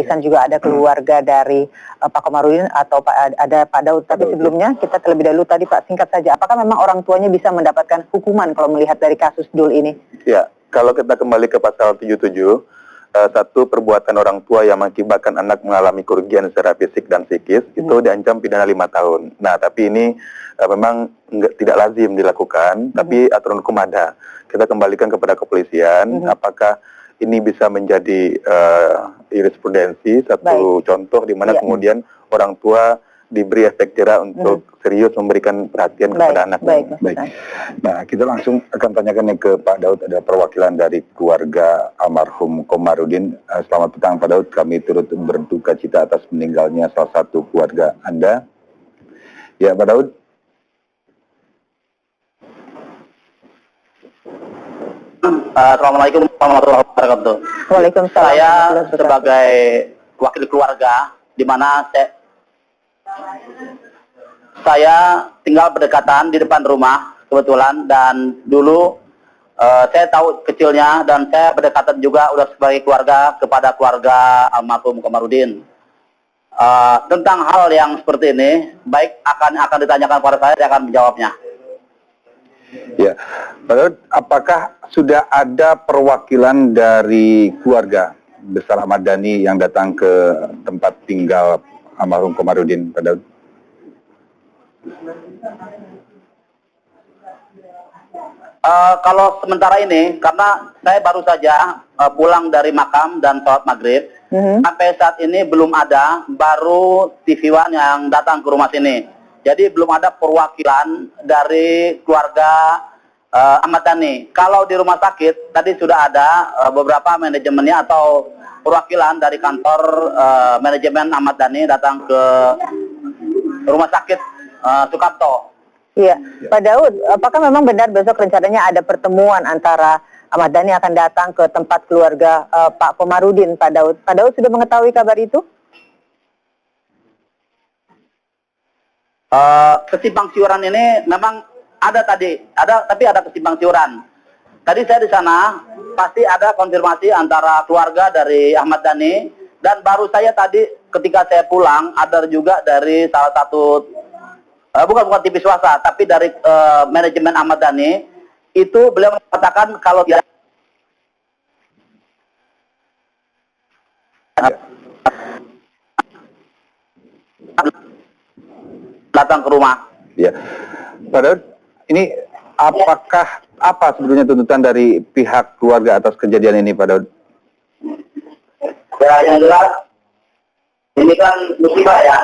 Pisan juga ada keluarga dari Pak Komarudin atau ada Pak Daud. Tapi sebelumnya kita terlebih dahulu tadi Pak, singkat saja, apakah memang orang tuanya bisa mendapatkan hukuman kalau melihat dari kasus Dul ini? Ya, kalau kita kembali ke pasal 77, satu perbuatan orang tua yang mengakibatkan anak mengalami kerugian secara fisik dan psikis itu diancam pidana 5 tahun. Nah, tapi ini memang tidak lazim dilakukan, tapi aturan hukum ada. Kita kembalikan kepada kepolisian, apakah ini bisa menjadi jurisprudensi, satu contoh di mana kemudian orang tua diberi efek jerah untuk serius memberikan perhatian kepada anak. Baik. Nah, kita langsung akan tanyakan ke Pak Daud, ada perwakilan dari keluarga almarhum Komarudin. Selamat petang Pak Daud, kami turut berduka cita atas meninggalnya salah satu keluarga Anda. Ya, Pak Daud. Assalamualaikum warahmatullahi wabarakatuh. Waalaikumsalam. Saya sebagai wakil keluarga, di mana saya tinggal berdekatan di depan rumah kebetulan, dan dulu saya tahu kecilnya dan saya berdekatan juga udah sebagai keluarga kepada keluarga almarhum Komarudin. Tentang hal yang seperti ini, baik akan ditanyakan kepada saya akan menjawabnya. Ya, Pak Daud, apakah sudah ada perwakilan dari keluarga besar Ahmad Dhani yang datang ke tempat tinggal almarhum Komarudin, Pak Daud? Kalau sementara ini, karena saya baru saja pulang dari makam dan sholat maghrib, sampai saat ini belum ada, baru TV One yang datang ke rumah sini. Jadi belum ada perwakilan dari keluarga Ahmad Dhani. Kalau di rumah sakit, tadi sudah ada beberapa manajemennya atau perwakilan dari kantor manajemen Ahmad Dhani datang ke rumah sakit Sukamto. Iya, Pak Daud, apakah memang benar besok rencananya ada pertemuan antara Ahmad Dhani akan datang ke tempat keluarga Pak Komarudin, Pak Daud? Pak Daud sudah mengetahui kabar itu? Kesimpang siuran ini memang ada tapi ada kesimpang siuran. Tadi saya di sana pasti ada konfirmasi antara keluarga dari Ahmad Dhani, dan baru saya tadi ketika saya pulang ada juga dari salah satu bukan TV swasta tapi dari manajemen Ahmad Dhani, itu beliau mengatakan kalau dia datang ke rumah. Ya, Pak Daud, ini apa sebetulnya tuntutan dari pihak keluarga atas kejadian ini, Pak Daud? Ya, yang jelas ini kan musibah ya,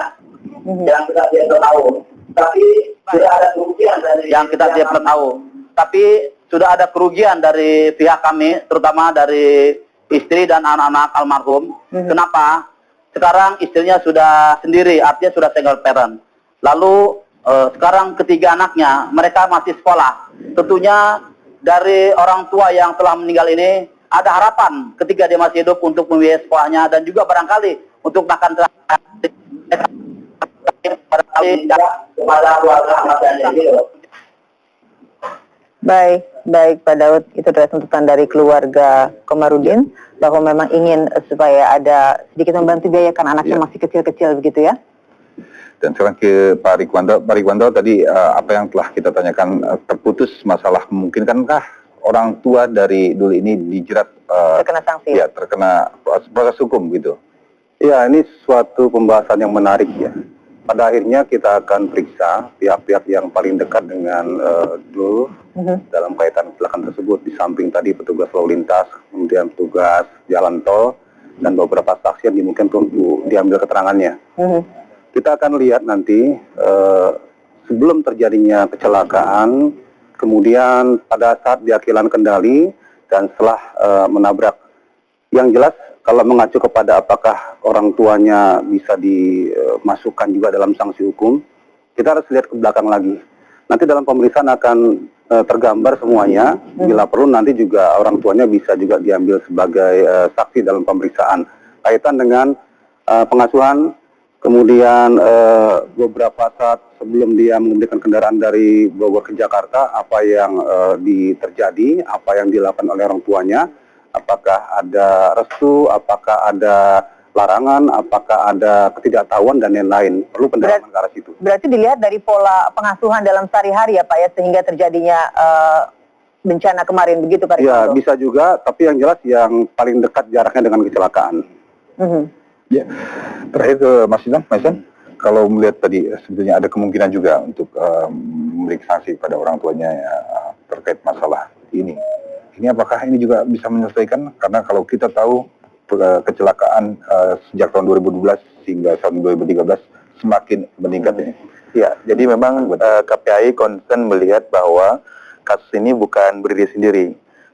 yang kita tidak tahu. Tapi sudah ada kerugian dari yang kita tidak tahu. Tapi sudah ada kerugian dari pihak kami, terutama dari istri dan anak-anak almarhum. Kenapa? Sekarang istrinya sudah sendiri, artinya sudah single parent. Lalu sekarang ketiga anaknya, mereka masih sekolah. Tentunya dari orang tua yang telah meninggal ini ada harapan ketika dia masih hidup untuk membiayai sekolahnya, dan juga barangkali untuk makan kepada keluarga Ahmad Dhani. Baik Pak Daud, itu adalah tuntutan dari keluarga Komarudin bahwa memang ingin supaya ada sedikit membantu biaya karena anaknya masih kecil-kecil begitu ya. Dan sekarang ke Pak Rikwanto. Pak Rikwanto, tadi apa yang telah kita tanyakan, terputus masalah memungkinkankah orang tua dari Dul ini dijerat terkena sanksi? Ya, terkena proses hukum gitu. Ya, ini suatu pembahasan yang menarik ya. Pada akhirnya kita akan periksa pihak-pihak yang paling dekat dengan Dul dalam kaitan kecelakaan tersebut. Di samping tadi petugas lalu lintas, kemudian petugas jalan tol, dan beberapa saksi yang dimungkinkan untuk diambil keterangannya. Kita akan lihat nanti sebelum terjadinya kecelakaan, kemudian pada saat dia kehilangan kendali, dan setelah menabrak. Yang jelas kalau mengacu kepada apakah orang tuanya bisa dimasukkan juga dalam sanksi hukum, kita harus lihat ke belakang lagi. Nanti dalam pemeriksaan akan tergambar semuanya. Bila perlu nanti juga orang tuanya bisa juga diambil sebagai saksi dalam pemeriksaan kaitan dengan pengasuhan. Kemudian beberapa saat sebelum dia mengemudikan kendaraan dari Bogor ke Jakarta, apa yang terjadi, apa yang dilakukan oleh orang tuanya, apakah ada restu, apakah ada larangan, apakah ada ketidaktahuan dan lain-lain. Perlu pendalaman ke arah situ. Berarti dilihat dari pola pengasuhan dalam sehari-hari ya Pak ya, sehingga terjadinya bencana kemarin, begitu Pak Ya, Rikwanto? bisa juga, tapi yang jelas yang paling dekat jaraknya dengan kecelakaan. Ya, terakhir ke Mas Isan, kalau melihat tadi sebetulnya ada kemungkinan juga untuk memberi sanksi pada orang tuanya ya, terkait masalah ini. Ini apakah ini juga bisa menyelesaikan? Karena kalau kita tahu kecelakaan sejak tahun 2012 hingga tahun 2013 semakin meningkat ini. Ya, jadi memang KPAI concern melihat bahwa kasus ini bukan berdiri sendiri.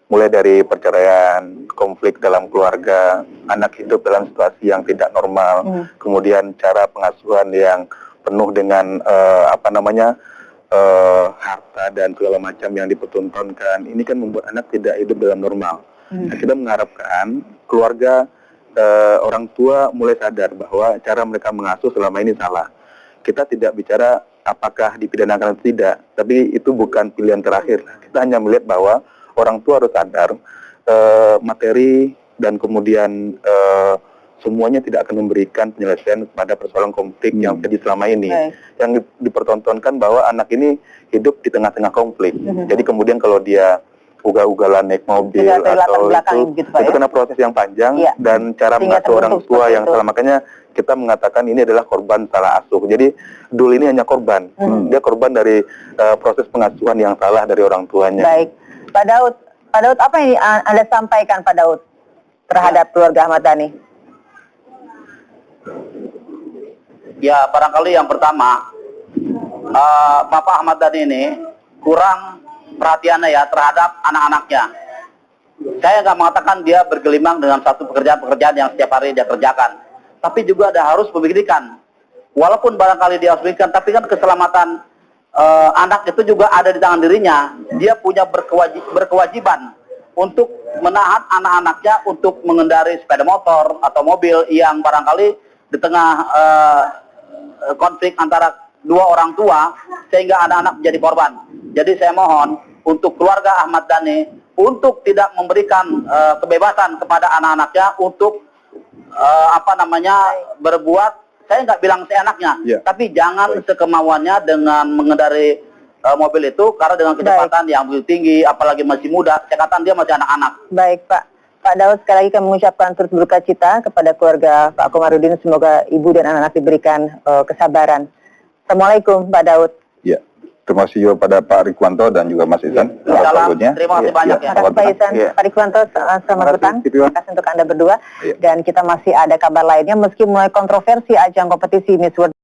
Mulai dari perceraian, konflik dalam keluarga, anak hidup dalam situasi yang tidak normal, kemudian cara pengasuhan yang penuh dengan harta dan segala macam yang dipertontonkan. Ini kan membuat anak tidak hidup dalam normal. Nah, kita mengharapkan keluarga, orang tua mulai sadar bahwa cara mereka mengasuh selama ini salah. Kita tidak bicara apakah dipidanakan atau tidak, tapi itu bukan pilihan terakhir. Kita hanya melihat bahwa orang tua harus sadar materi dan kemudian semuanya tidak akan memberikan penyelesaian kepada persoalan konflik yang terjadi selama ini. Yang dipertontonkan bahwa anak ini hidup di tengah-tengah konflik. Jadi kemudian kalau dia ugal-ugalan naik mobil atau itu kena proses yang panjang dan cara mengasuh orang tua yang salah. Makanya kita mengatakan ini adalah korban salah asuh. Jadi Dul ini hanya korban. Dia korban dari proses pengasuhan yang salah dari orang tuanya. Baik, Pak Daud, apa yang Anda sampaikan Pak Daud terhadap keluarga Ahmad Dhani? Ya, barangkali yang pertama, Bapak Ahmad Dhani ini kurang perhatiannya ya terhadap anak-anaknya. Saya nggak mengatakan dia bergelimang dengan satu pekerjaan-pekerjaan yang setiap hari dia kerjakan. Tapi juga ada harus memikirkan. Walaupun barangkali dia harus memikirkan, tapi kan keselamatan anak itu juga ada di tangan dirinya. Dia punya berkewajiban untuk menahan anak-anaknya untuk mengendari sepeda motor atau mobil yang barangkali di tengah konflik antara dua orang tua sehingga anak-anak menjadi korban. Jadi saya mohon untuk keluarga Ahmad Dhani untuk tidak memberikan kebebasan kepada anak-anaknya untuk berbuat, saya nggak bilang seenaknya, tapi jangan sekemauannya dengan mengendari mobil itu karena dengan kecepatan yang begitu tinggi, apalagi masih muda, saya katakan dia masih anak-anak. Baik Pak Daud, sekali lagi kami mengucapkan turut berduka cita kepada keluarga Pak Komarudin. Semoga ibu dan anak-anak diberikan kesabaran. Assalamualaikum Pak Daud. Ya, terima kasih juga pada Pak Rikwanto dan juga Mas Isan. Terima kasih banyak ya. Terima kasih Pak Isan, Pak Rikwanto, selamat petang. Terima kasih untuk Anda berdua. Dan kita masih ada kabar lainnya, meski mulai kontroversi ajang kompetisi Miss World